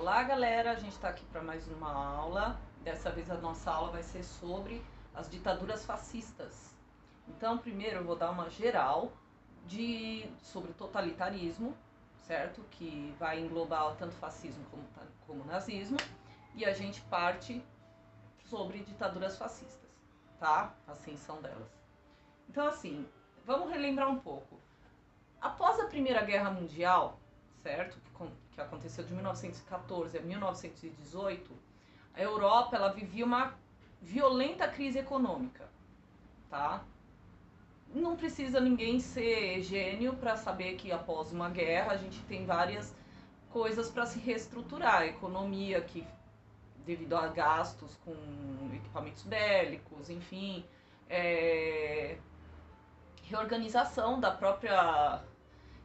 Olá, galera, a gente está aqui para mais uma aula. Dessa vez a nossa aula vai ser sobre as ditaduras fascistas. Então, primeiro eu vou dar uma geral sobre totalitarismo, certo? Que vai englobar tanto fascismo como nazismo. E a gente parte sobre ditaduras fascistas, tá? A ascensão delas. Então, assim, vamos relembrar um pouco. Após a Primeira Guerra Mundial, certo? Que aconteceu de 1914 a 1918, a Europa ela vivia uma violenta crise econômica, tá? Não precisa ninguém ser gênio para saber que após uma guerra a gente tem várias coisas para se reestruturar. A economia que devido a gastos com equipamentos bélicos, enfim, reorganização da própria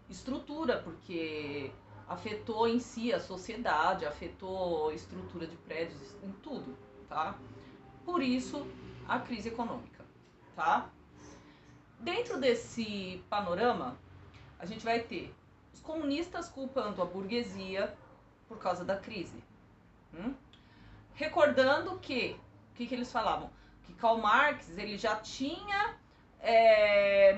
estrutura, porque afetou em si a sociedade, afetou a estrutura de prédios, em tudo, tá? Por isso, a crise econômica, tá? Dentro desse panorama, a gente vai ter os comunistas culpando a burguesia por causa da crise. Recordando que, o que eles falavam? Que Karl Marx ele já tinha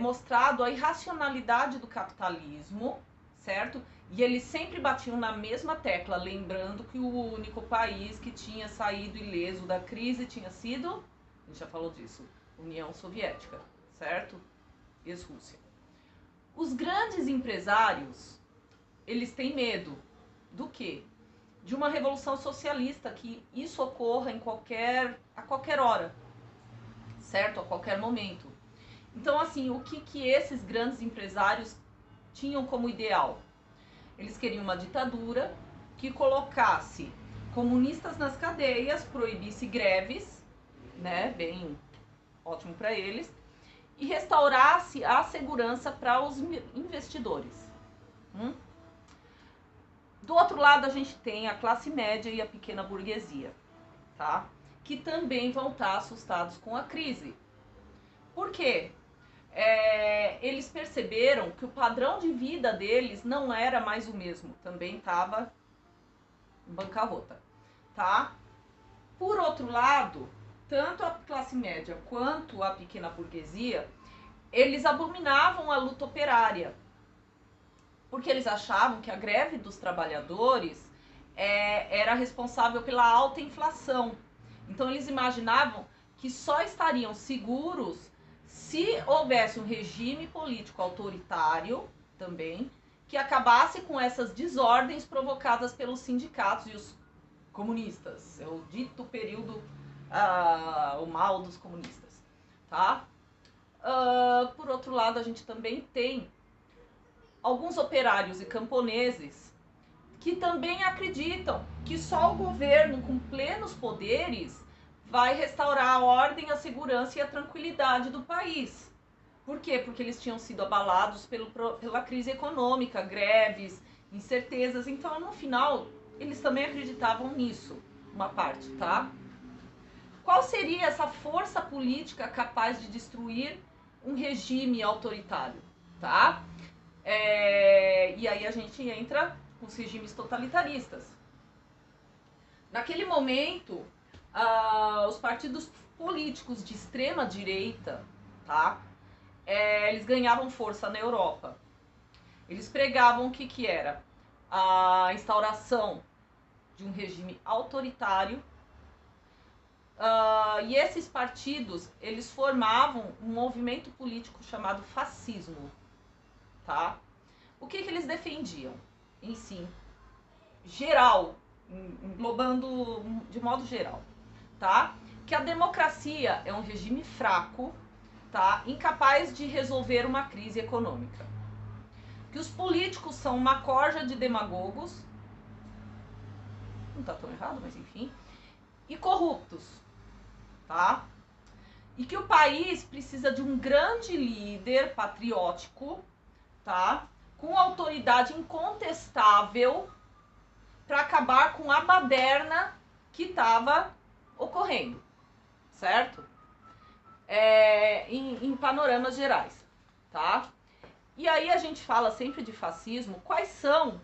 mostrado a irracionalidade do capitalismo, certo? E eles sempre batiam na mesma tecla, lembrando que o único país que tinha saído ileso da crise tinha sido, a gente já falou disso, União Soviética, certo? Ex-Rússia. Os grandes empresários, eles têm medo do quê? De uma revolução socialista, que isso ocorra a qualquer hora, certo? A qualquer momento. Então, assim, o que esses grandes empresários tinham como ideal? Eles queriam uma ditadura que colocasse comunistas nas cadeias, proibisse greves, né, bem ótimo para eles, e restaurasse a segurança para os investidores. Do outro lado, a gente tem a classe média e a pequena burguesia, tá? Que também vão estar assustados com a crise. Por quê? Eles perceberam que o padrão de vida deles não era mais o mesmo, também estava em bancarrota, tá? Por outro lado, tanto a classe média quanto a pequena burguesia, eles abominavam a luta operária, porque eles achavam que a greve dos trabalhadores era responsável pela alta inflação. Então eles imaginavam que só estariam seguros se houvesse um regime político autoritário também, que acabasse com essas desordens provocadas pelos sindicatos e os comunistas. É o dito período, o mal dos comunistas, tá? Por outro lado, a gente também tem alguns operários e camponeses que também acreditam que só o governo com plenos poderes vai restaurar a ordem, a segurança e a tranquilidade do país. Por quê? Porque eles tinham sido abalados pela crise econômica, greves, incertezas. Então, no final, eles também acreditavam nisso, uma parte, tá? Qual seria essa força política capaz de destruir um regime autoritário, tá? E aí a gente entra com os regimes totalitaristas. Naquele momento, os partidos políticos de extrema direita, tá? Eles ganhavam força na Europa. Eles pregavam o que era? A instauração de um regime autoritário. E esses partidos, eles formavam um movimento político chamado fascismo, tá? O que eles defendiam? Em si, geral, englobando de modo geral, tá? Que a democracia é um regime fraco, tá? Incapaz de resolver uma crise econômica. Que os políticos são uma corja de demagogos, não tá tão errado, mas enfim, e corruptos, tá? E que o país precisa de um grande líder patriótico, tá? Com autoridade incontestável para acabar com a baderna que estava ocorrendo, certo? Em panoramas gerais, tá? E aí a gente fala sempre de fascismo. Quais são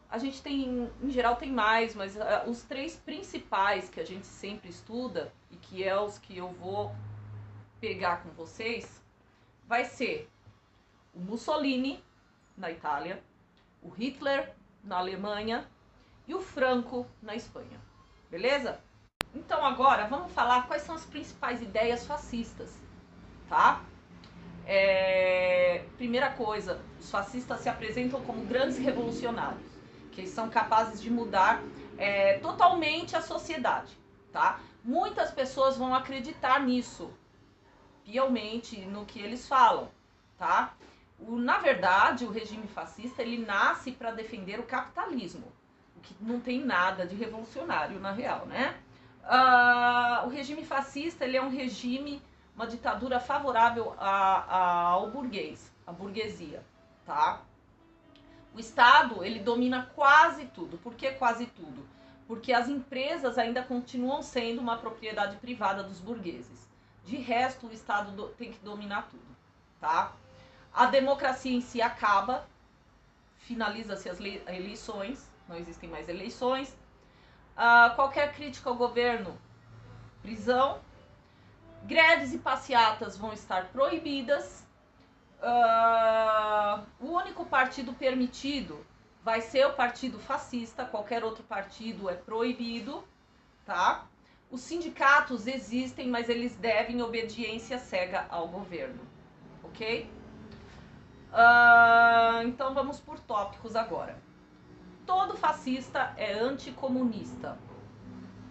a gente tem, em geral tem mais, mas os três principais que a gente sempre estuda, e que é os que eu vou pegar com vocês, vai ser o Mussolini, na Itália, o Hitler, na Alemanha, e o Franco, na Espanha. Beleza? Então agora vamos falar quais são as principais ideias fascistas, tá? Primeira coisa, os fascistas se apresentam como grandes revolucionários, que eles são capazes de mudar totalmente a sociedade, tá? Muitas pessoas vão acreditar nisso, piamente, no que eles falam, tá? Na verdade, o regime fascista, ele nasce para defender o capitalismo, o que não tem nada de revolucionário na real, né? O regime fascista, ele é um regime, uma ditadura favorável ao burguês, à burguesia, tá? O Estado, ele domina quase tudo. Por que quase tudo? Porque as empresas ainda continuam sendo uma propriedade privada dos burgueses. De resto, o Estado tem que dominar tudo, tá? A democracia em si acaba, finaliza-se as eleições, não existem mais eleições. Qualquer crítica ao governo, prisão. Greves e passeatas vão estar proibidas. O único partido permitido vai ser o partido fascista, qualquer outro partido é proibido, tá? Os sindicatos existem, mas eles devem obediência cega ao governo, ok? Então vamos por tópicos agora. Todo fascista é anticomunista,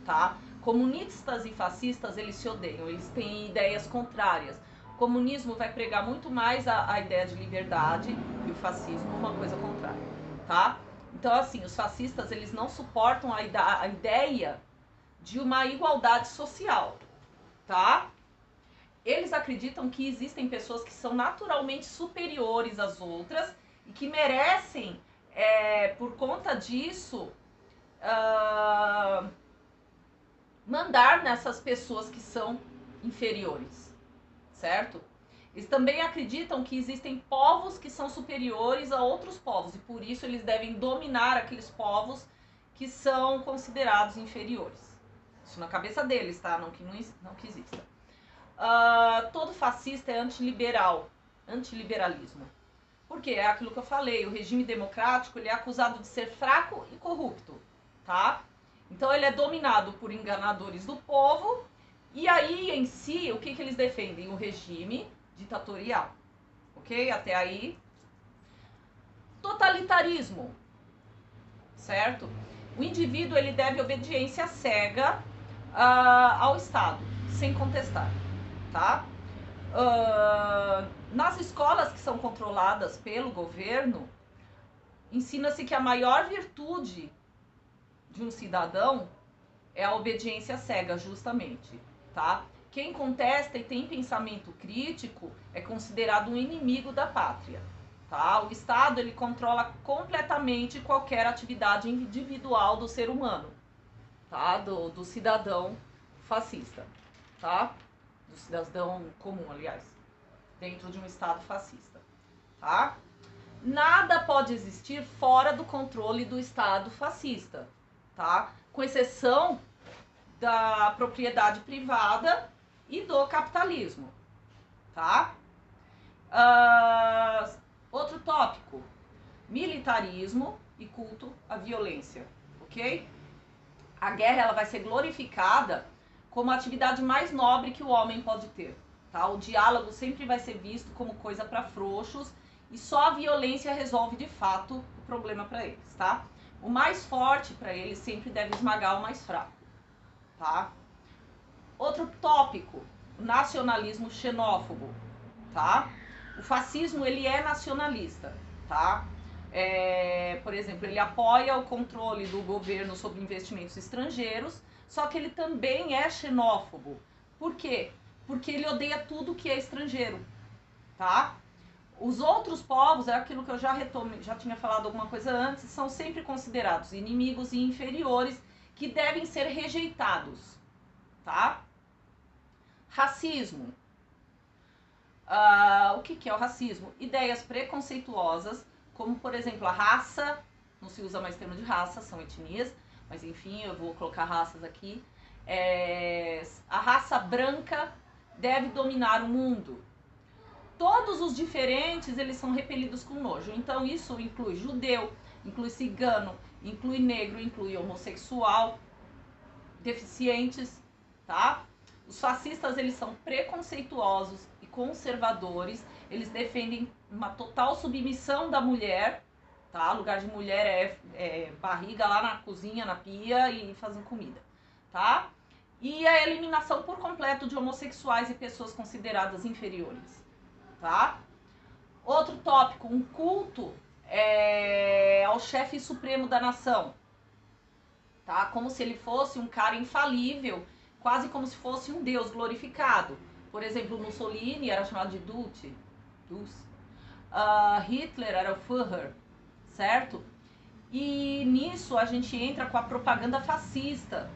tá? Comunistas e fascistas, eles se odeiam, eles têm ideias contrárias. O comunismo vai pregar muito mais a ideia de liberdade e o fascismo uma coisa contrária, tá? Então, assim, os fascistas, eles não suportam a ideia de uma igualdade social, tá? Eles acreditam que existem pessoas que são naturalmente superiores às outras e que merecem, por conta disso, mandar nessas pessoas que são inferiores, certo? Eles também acreditam que existem povos que são superiores a outros povos e por isso eles devem dominar aqueles povos que são considerados inferiores. Isso na cabeça deles, tá? Não que exista. Todo fascista é antiliberal, antiliberalismo. Por quê? É aquilo que eu falei, o regime democrático ele é acusado de ser fraco e corrupto, tá? Então ele é dominado por enganadores do povo e aí em si, o que eles defendem? O regime ditatorial, ok? Até aí. Totalitarismo, certo? O indivíduo ele deve obediência cega ao Estado, sem contestar, tá? Nas escolas que são controladas pelo governo, ensina-se que a maior virtude de um cidadão é a obediência cega, justamente, tá? Quem contesta e tem pensamento crítico é considerado um inimigo da pátria, tá? O Estado, ele controla completamente qualquer atividade individual do ser humano, tá? Do cidadão fascista, tá? Do cidadão comum, aliás, dentro de um Estado fascista, tá? Nada pode existir fora do controle do Estado fascista, tá? Com exceção da propriedade privada e do capitalismo, tá? Outro tópico, militarismo e culto à violência, ok? A guerra ela vai ser glorificada como a atividade mais nobre que o homem pode ter, tá? O diálogo sempre vai ser visto como coisa para frouxos e só a violência resolve de fato o problema para eles, tá? O mais forte para eles sempre deve esmagar o mais fraco, tá? Outro tópico, nacionalismo xenófobo, tá? O fascismo, ele é nacionalista, tá? Por exemplo, ele apoia o controle do governo sobre investimentos estrangeiros, só que ele também é xenófobo. Por quê? Porque ele odeia tudo que é estrangeiro, tá? Os outros povos, é aquilo que eu já tinha falado alguma coisa antes, são sempre considerados inimigos e inferiores que devem ser rejeitados, tá? Racismo. O que é o racismo? Ideias preconceituosas, como por exemplo a raça, não se usa mais termo de raça, são etnias, mas enfim, eu vou colocar raças aqui. A raça branca deve dominar o mundo. Todos os diferentes, eles são repelidos com nojo. Então isso inclui judeu, inclui cigano, inclui negro, inclui homossexual, deficientes, tá? Os fascistas, eles são preconceituosos e conservadores. Eles defendem uma total submissão da mulher, tá? O lugar de mulher é barriga lá na cozinha, na pia e fazendo comida, tá? E a eliminação por completo de homossexuais e pessoas consideradas inferiores, tá? Outro tópico, um culto ao chefe supremo da nação, tá? Como se ele fosse um cara infalível, quase como se fosse um deus glorificado. Por exemplo, Mussolini era chamado de Dulce. Hitler era o Führer, certo? E nisso a gente entra com a propaganda fascista,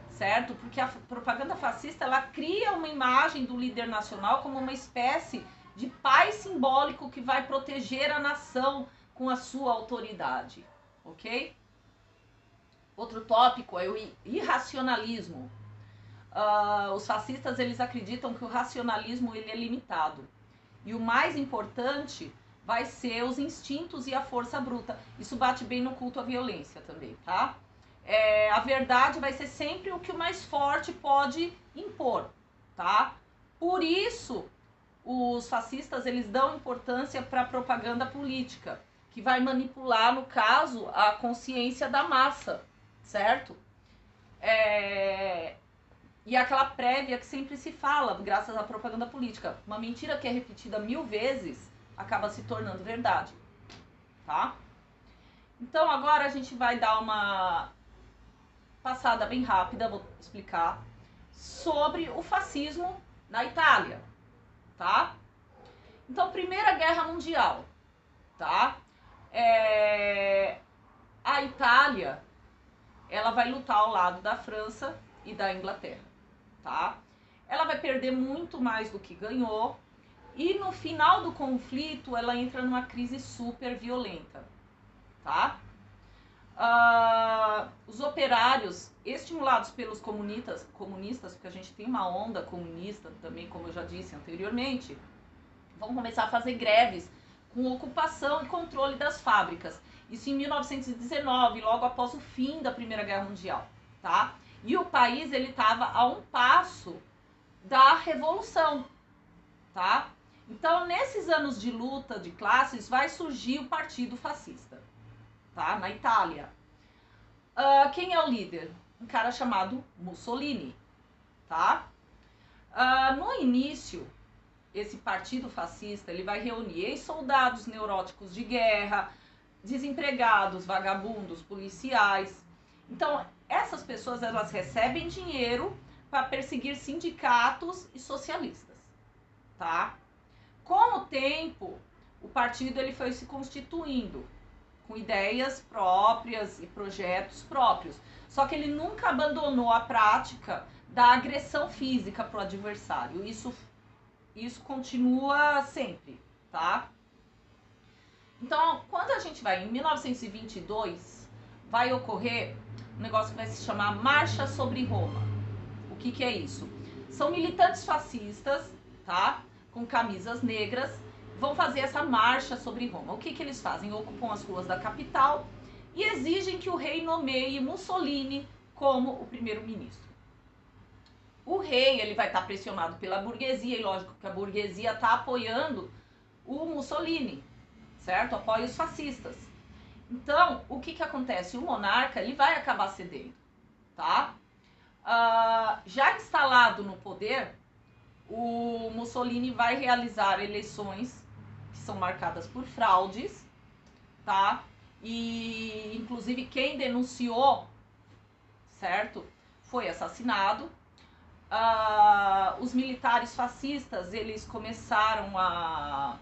certo? Porque a propaganda fascista, ela cria uma imagem do líder nacional como uma espécie de pai simbólico que vai proteger a nação com a sua autoridade, ok? Outro tópico é o irracionalismo. Os fascistas, eles acreditam que o racionalismo ele é limitado. E o mais importante vai ser os instintos e a força bruta. Isso bate bem no culto à violência também, tá? A verdade vai ser sempre o que o mais forte pode impor, tá? Por isso, os fascistas, eles dão importância para a propaganda política, que vai manipular, no caso, a consciência da massa, certo? E aquela prévia que sempre se fala, graças à propaganda política. Uma mentira que é repetida 1000 vezes acaba se tornando verdade, tá? Então agora a gente vai dar uma passada bem rápida, vou explicar, sobre o fascismo na Itália, tá? Então, Primeira Guerra Mundial, tá? A Itália, ela vai lutar ao lado da França e da Inglaterra, tá? Ela vai perder muito mais do que ganhou e no final do conflito ela entra numa crise super violenta, tá? Os operários, estimulados pelos comunistas, porque a gente tem uma onda comunista também, como eu já disse anteriormente, vão começar a fazer greves com ocupação e controle das fábricas. Isso em 1919, logo após o fim da Primeira Guerra Mundial, tá? E o país, ele estava a um passo da revolução, tá? Então, nesses anos de luta de classes, vai surgir o Partido Fascista, tá? Na Itália. Quem é o líder? Um cara chamado Mussolini, tá? No início, esse partido fascista, ele vai reunir ex-soldados neuróticos de guerra, desempregados, vagabundos, policiais. Então, essas pessoas, elas recebem dinheiro para perseguir sindicatos e socialistas, tá? Com o tempo, o partido ele foi se constituindo com ideias próprias e projetos próprios. Só que ele nunca abandonou a prática da agressão física para o adversário. Isso continua sempre, tá? Então, quando a gente vai em 1922, vai ocorrer um negócio que vai se chamar Marcha sobre Roma. O que é isso? São militantes fascistas, tá? Com camisas negras, vão fazer essa marcha sobre Roma. O que eles fazem? Ocupam as ruas da capital e exigem que o rei nomeie Mussolini como o primeiro-ministro. O rei, ele vai estar pressionado pela burguesia, e lógico que a burguesia está apoiando o Mussolini, certo? Apoia os fascistas. Então, o que acontece? O monarca, ele vai acabar cedendo, tá? Já instalado no poder, o Mussolini vai realizar eleições que são marcadas por fraudes, tá? E, inclusive, quem denunciou, certo? Foi assassinado. Os militares fascistas, eles começaram a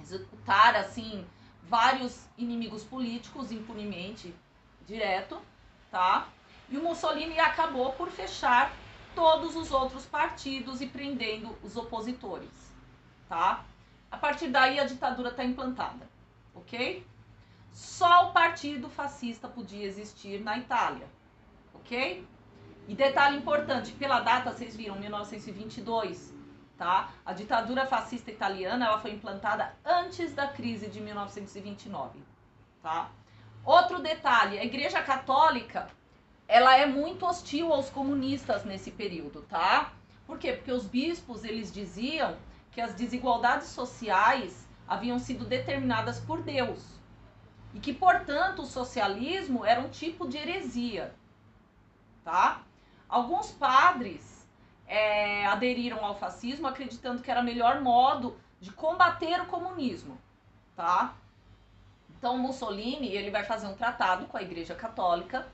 executar, assim, vários inimigos políticos impunemente, direto, tá? E o Mussolini acabou por fechar todos os outros partidos e prendendo os opositores, tá? A partir daí a ditadura está implantada, ok? só o partido fascista podia existir na Itália, ok? E detalhe importante, pela data, vocês viram, 1922, tá? A ditadura fascista italiana, ela foi implantada antes da crise de 1929, tá? Outro detalhe, a Igreja Católica, ela é muito hostil aos comunistas nesse período, tá? Por quê? Porque os bispos, eles diziam que as desigualdades sociais haviam sido determinadas por Deus e que, portanto, o socialismo era um tipo de heresia, tá? Alguns padres aderiram ao fascismo acreditando que era o melhor modo de combater o comunismo, tá? Então, Mussolini, ele vai fazer um tratado com a Igreja Católica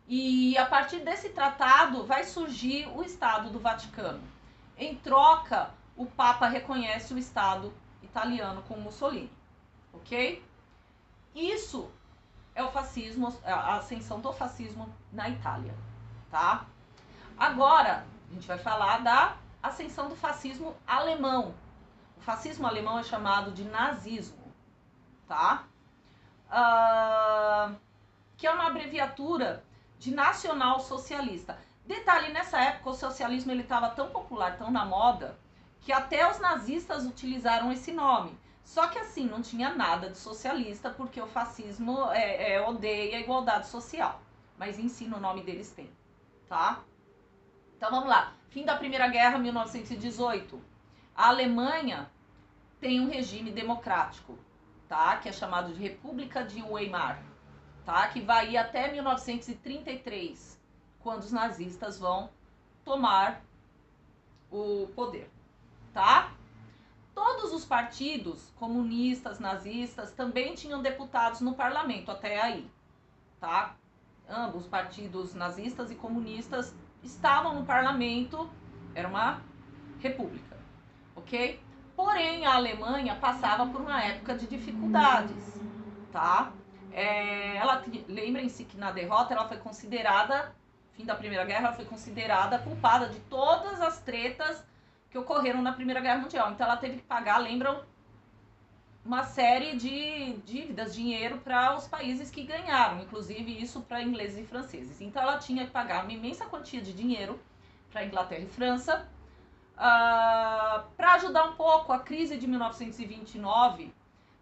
e, a partir desse tratado, vai surgir o Estado do Vaticano. Em troca, o Papa reconhece o Estado italiano com Mussolini, ok? Isso é o fascismo, a ascensão do fascismo na Itália, tá? Agora, a gente vai falar da ascensão do fascismo alemão. O fascismo alemão é chamado de nazismo, tá? Que é uma abreviatura de nacional socialista. Detalhe, nessa época o socialismo ele estava tão popular, tão na moda, que até os nazistas utilizaram esse nome. Só que assim, não tinha nada de socialista, porque o fascismo odeia a igualdade social. Mas em si, no nome deles tem, tá? Então vamos lá. Fim da Primeira Guerra, 1918. A Alemanha tem um regime democrático, tá? Que é chamado de República de Weimar, tá? Que vai ir até 1933, quando os nazistas vão tomar o poder, tá? Todos os partidos comunistas, nazistas, também tinham deputados no parlamento até aí, tá? Ambos partidos nazistas e comunistas estavam no parlamento, era uma república, ok? Porém, a Alemanha passava por uma época de dificuldades, tá? Lembrem-se que na derrota ela foi considerada, fim da Primeira Guerra, ela foi considerada culpada de todas as tretas que ocorreram na Primeira Guerra Mundial. Então ela teve que pagar, lembram, uma série de dívidas, dinheiro para os países que ganharam, inclusive isso para ingleses e franceses. Então ela tinha que pagar uma imensa quantia de dinheiro para Inglaterra e França. Para ajudar um pouco, a crise de 1929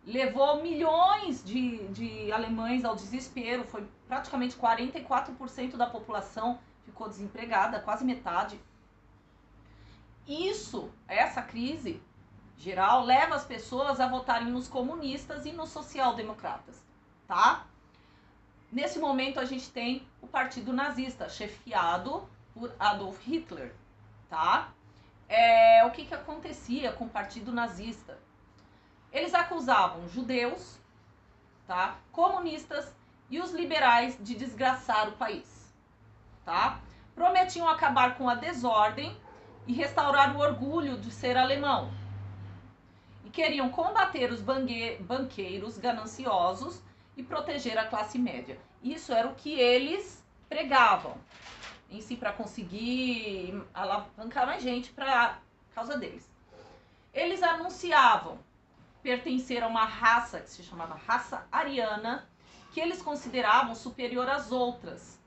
levou milhões de alemães ao desespero, foi praticamente 44% da população ficou desempregada, quase metade. Essa crise geral leva as pessoas a votarem nos comunistas e nos social-democratas, tá? Nesse momento a gente tem o Partido Nazista, chefiado por Adolf Hitler, tá? O que acontecia com o Partido Nazista? Eles acusavam judeus, tá? Comunistas e os liberais de desgraçar o país, tá? Prometiam acabar com a desordem e restaurar o orgulho de ser alemão. E queriam combater os banqueiros gananciosos e proteger a classe média. Isso era o que eles pregavam em si para conseguir alavancar mais gente para causa deles. Eles anunciavam pertencer a uma raça que se chamava raça ariana, que eles consideravam superior às outras.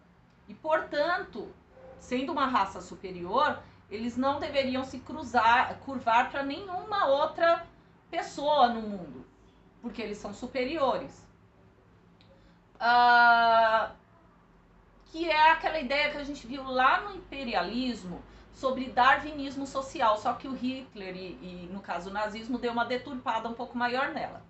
E, portanto, sendo uma raça superior, eles não deveriam se curvar para nenhuma outra pessoa no mundo, porque eles são superiores. Que é aquela ideia que a gente viu lá no imperialismo sobre darwinismo social, só que o Hitler e no caso o nazismo deu uma deturpada um pouco maior nela.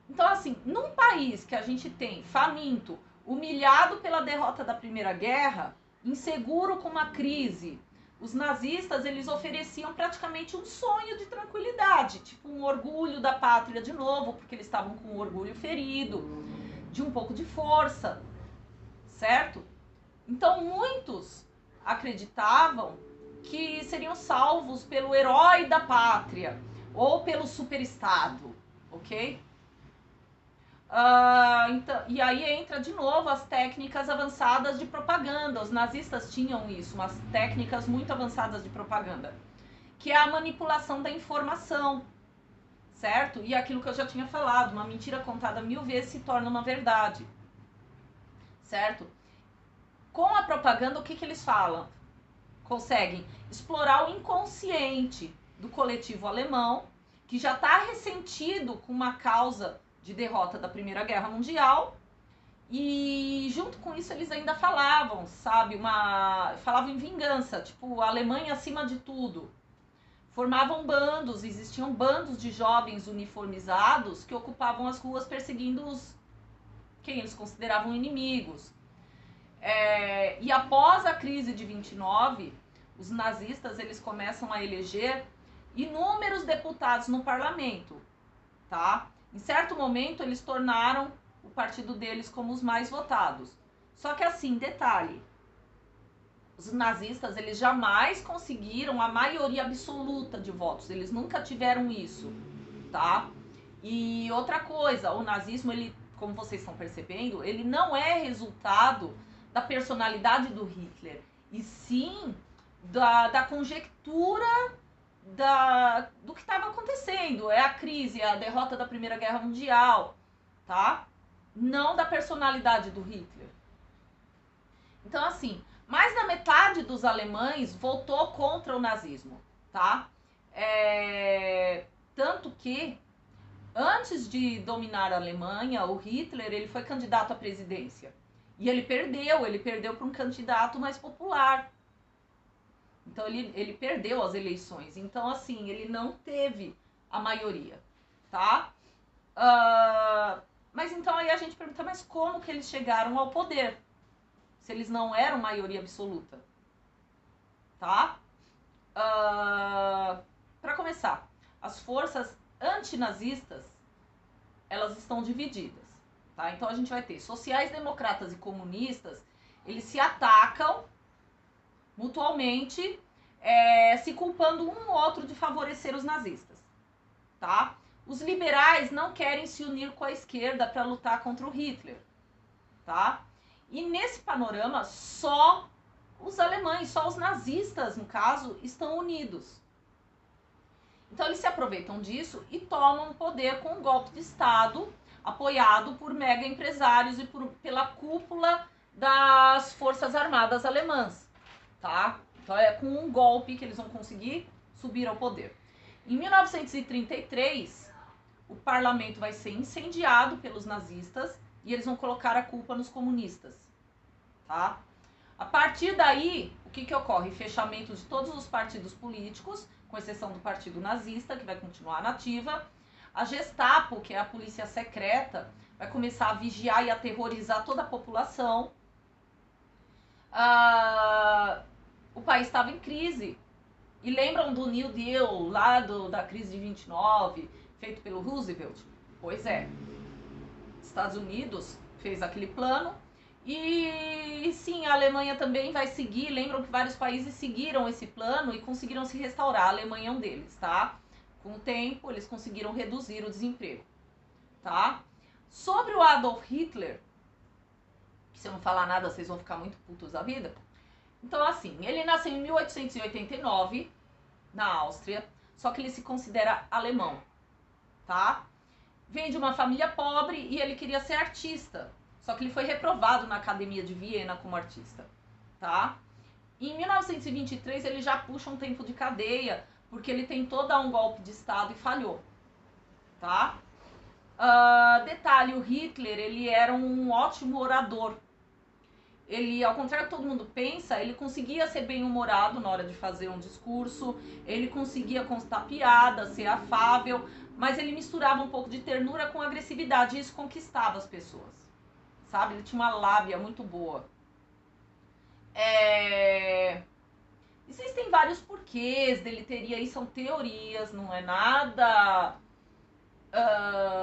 Então assim, num país que a gente tem faminto, humilhado pela derrota da Primeira Guerra, inseguro com uma crise, os nazistas eles ofereciam praticamente um sonho de tranquilidade, tipo um orgulho da pátria de novo, porque eles estavam com o orgulho ferido, de um pouco de força, certo? Então muitos acreditavam que seriam salvos pelo herói da pátria ou pelo superestado, ok? Então, e aí entra de novo as técnicas avançadas de propaganda. Os nazistas tinham isso, umas técnicas muito avançadas de propaganda, que é a manipulação da informação, certo? E aquilo que eu já tinha falado, uma mentira contada 1000 vezes se torna uma verdade, certo? Com a propaganda, o que, que eles falam? Conseguem explorar o inconsciente do coletivo alemão, que já está ressentido com uma causa de derrota da Primeira Guerra Mundial, e junto com isso eles ainda falavam, sabe, falavam em vingança, tipo, a Alemanha acima de tudo. Formavam bandos, existiam bandos de jovens uniformizados que ocupavam as ruas perseguindo quem eles consideravam inimigos. E após a crise de 29, os nazistas eles começam a eleger inúmeros deputados no parlamento, tá? Em certo momento eles tornaram o partido deles como os mais votados. Só que assim, detalhe, os nazistas eles jamais conseguiram a maioria absoluta de votos, eles nunca tiveram isso, tá? E outra coisa, o nazismo, ele, como vocês estão percebendo, ele não é resultado da personalidade do Hitler, e sim da conjectura do que estava acontecendo. É a crise, é a derrota da Primeira Guerra Mundial, tá? Não da personalidade do Hitler. Então, assim, mais da metade dos alemães votou contra o nazismo, tá? Tanto que, antes de dominar a Alemanha, o Hitler ele foi candidato à presidência. E ele perdeu para um candidato mais popular. Então ele perdeu as eleições. Então, assim, ele não teve a maioria, tá? Mas então aí a gente pergunta, mas como que eles chegaram ao poder? Se eles não eram maioria absoluta, tá? Para começar, as forças antinazistas, elas estão divididas, tá? Então a gente vai ter sociais-democratas e comunistas, eles se atacam mutualmente, se culpando um ou outro de favorecer os nazistas, tá? Os liberais não querem se unir com a esquerda para lutar contra o Hitler, tá? E nesse panorama, só os alemães, só os nazistas, no caso, estão unidos. Então eles se aproveitam disso e tomam o poder com um golpe de Estado, apoiado por mega empresários e pela cúpula das Forças Armadas Alemãs, tá? Então é com um golpe que eles vão conseguir subir ao poder. Em 1933, o parlamento vai ser incendiado pelos nazistas e eles vão colocar a culpa nos comunistas, tá? A partir daí, o que ocorre? Fechamento de todos os partidos políticos, com exceção do partido nazista, que vai continuar nativa. A Gestapo, que é a polícia secreta, vai começar a vigiar e aterrorizar toda a população. O país estava em crise. E lembram do New Deal, lá da crise de 29, feito pelo Roosevelt? Pois é. Estados Unidos fez aquele plano. E sim, a Alemanha também vai seguir. Lembram que vários países seguiram esse plano e conseguiram se restaurar. A Alemanha é um deles, tá? Com o tempo, eles conseguiram reduzir o desemprego, tá? Sobre o Adolf Hitler, que se eu não falar nada, vocês vão ficar muito putos da vida. Então, assim, ele nasceu em 1889, na Áustria, só que ele se considera alemão, tá? Vem de uma família pobre e ele queria ser artista, só que ele foi reprovado na Academia de Viena como artista, tá? Em 1923 ele já puxa um tempo de cadeia, porque ele tentou dar um golpe de Estado e falhou, tá? Detalhe, o Hitler, ele era um ótimo orador. Ele, ao contrário do que todo mundo pensa, ele conseguia ser bem-humorado na hora de fazer um discurso, ele conseguia contar piada, ser afável, mas ele misturava um pouco de ternura com agressividade e isso conquistava as pessoas, sabe? Ele tinha uma lábia muito boa. Existem vários porquês dele teria aí, são teorias, não é nada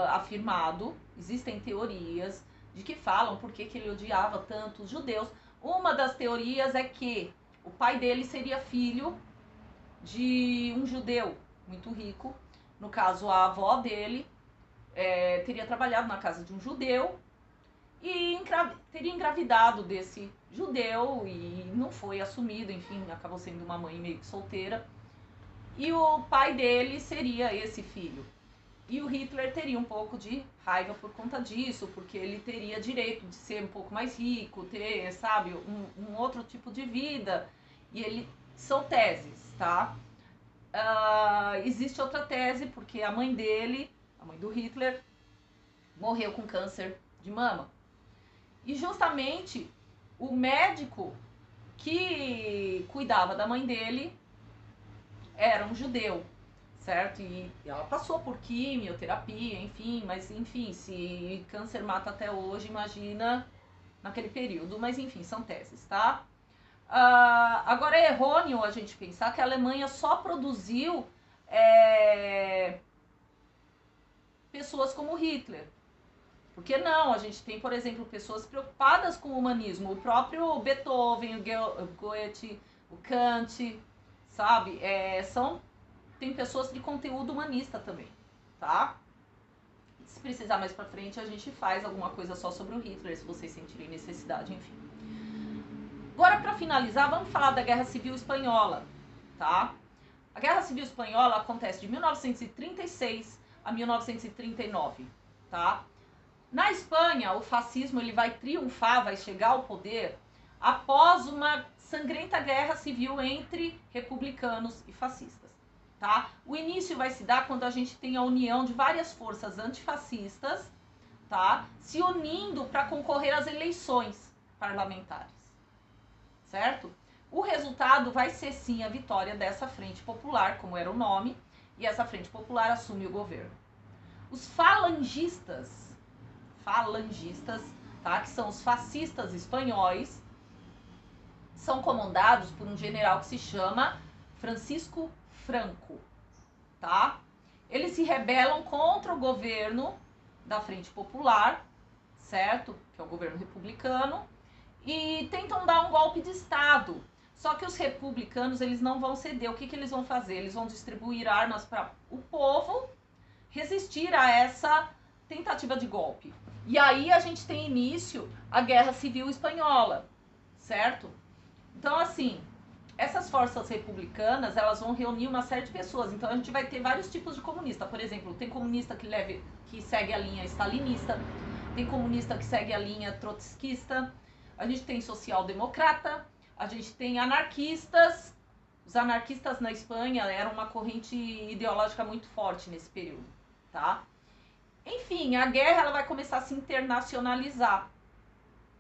afirmado. Existem teorias de que falam por que ele odiava tanto os judeus. Uma das teorias é que o pai dele seria filho de um judeu muito rico. No caso, a avó dele teria trabalhado na casa de um judeu e teria engravidado desse judeu e não foi assumido, enfim, acabou sendo uma mãe meio que solteira. E o pai dele seria esse filho. E o Hitler teria um pouco de raiva por conta disso, porque ele teria direito de ser um pouco mais rico, ter, sabe, um outro tipo de vida. E ele são teses, tá? Existe outra tese, porque a mãe dele, a mãe do Hitler, morreu com câncer de mama. E justamente o médico que cuidava da mãe dele era um judeu, certo? E ela passou por quimioterapia, enfim, mas enfim, se câncer mata até hoje, imagina naquele período. Mas enfim, são teses, tá? Agora é errôneo a gente pensar que a Alemanha só produziu pessoas como Hitler. Porque não, a gente tem, por exemplo, pessoas preocupadas com o humanismo. O próprio Beethoven, o Goethe, o Kant, sabe? Tem pessoas de conteúdo humanista também, tá? Se precisar mais pra frente, a gente faz alguma coisa só sobre o Hitler, se vocês sentirem necessidade, enfim. Agora, para finalizar, vamos falar da Guerra Civil Espanhola, tá? A Guerra Civil Espanhola acontece de 1936 a 1939, tá? Na Espanha, o fascismo ele vai triunfar, vai chegar ao poder após uma sangrenta guerra civil entre republicanos e fascistas, tá? O início vai se dar quando a gente tem a união de várias forças antifascistas, tá? Se unindo para concorrer às eleições parlamentares, certo? O resultado vai ser sim a vitória dessa Frente Popular, como era o nome, e essa Frente Popular assume o governo. Os falangistas, tá? Que são os fascistas espanhóis, são comandados por um general que se chama Francisco Franco, tá? Eles se rebelam contra o governo da Frente Popular, certo? Que é o governo republicano, e tentam dar um golpe de Estado. Só que os republicanos, eles não vão ceder. O que eles vão fazer? Eles vão distribuir armas para o povo resistir a essa tentativa de golpe. E aí a gente tem início a Guerra Civil Espanhola, certo? Então, assim, essas forças republicanas, elas vão reunir uma série de pessoas. Então, a gente vai ter vários tipos de comunista. Por exemplo, tem comunista que segue a linha stalinista, tem comunista que segue a linha trotskista, a gente tem social-democrata, a gente tem anarquistas. Os anarquistas na Espanha eram uma corrente ideológica muito forte nesse período, tá? Enfim, a guerra ela vai começar a se internacionalizar.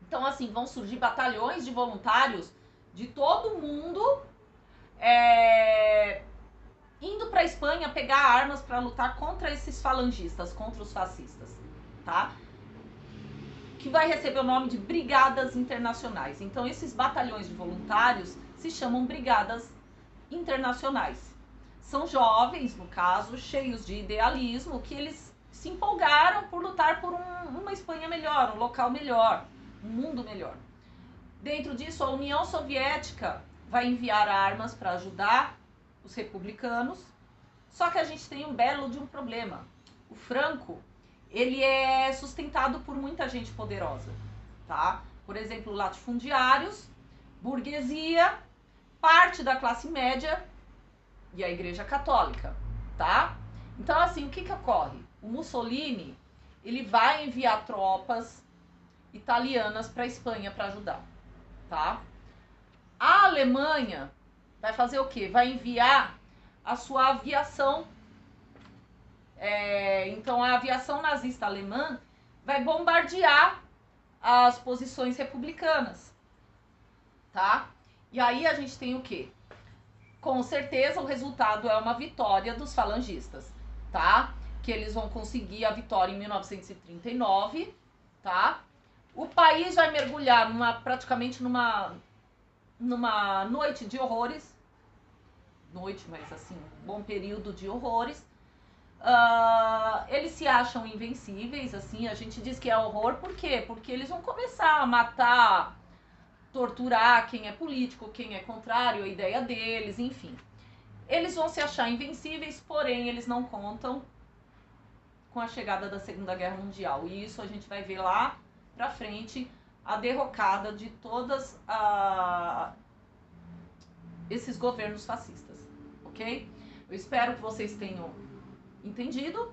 Então, assim, vão surgir batalhões de voluntários de todo mundo indo para a Espanha pegar armas para lutar contra esses falangistas, contra os fascistas, tá? Que vai receber o nome de Brigadas Internacionais. Então, esses batalhões de voluntários se chamam Brigadas Internacionais. São jovens, no caso, cheios de idealismo, que eles se empolgaram por lutar por uma Espanha melhor, um local melhor, um mundo melhor. Dentro disso, a União Soviética vai enviar armas para ajudar os republicanos, só que a gente tem um belo de um problema. O Franco, ele é sustentado por muita gente poderosa, tá? Por exemplo, latifundiários, burguesia, parte da classe média e a Igreja Católica, tá? Então, assim, o que ocorre? O Mussolini, ele vai enviar tropas italianas para a Espanha para ajudar, tá? A Alemanha vai fazer o quê? Vai enviar a sua aviação. Então, a aviação nazista alemã vai bombardear as posições republicanas, tá? E aí a gente tem o quê? Com certeza o resultado é uma vitória dos falangistas, tá? Que eles vão conseguir a vitória em 1939, tá? O país vai mergulhar praticamente numa noite de horrores. Noite, mas assim, um bom período de horrores. Eles se acham invencíveis, assim, a gente diz que é horror, por quê? Porque eles vão começar a matar, torturar quem é político, quem é contrário à ideia deles, enfim. Eles vão se achar invencíveis, porém eles não contam com a chegada da Segunda Guerra Mundial. E isso a gente vai ver lá pra frente, a derrocada de todas esses governos fascistas, ok? Eu espero que vocês tenham entendido,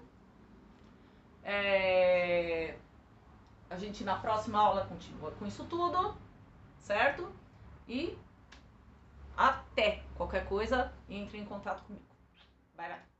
A gente na próxima aula continua com isso tudo, certo? E até qualquer coisa, entre em contato comigo. Bye, bye.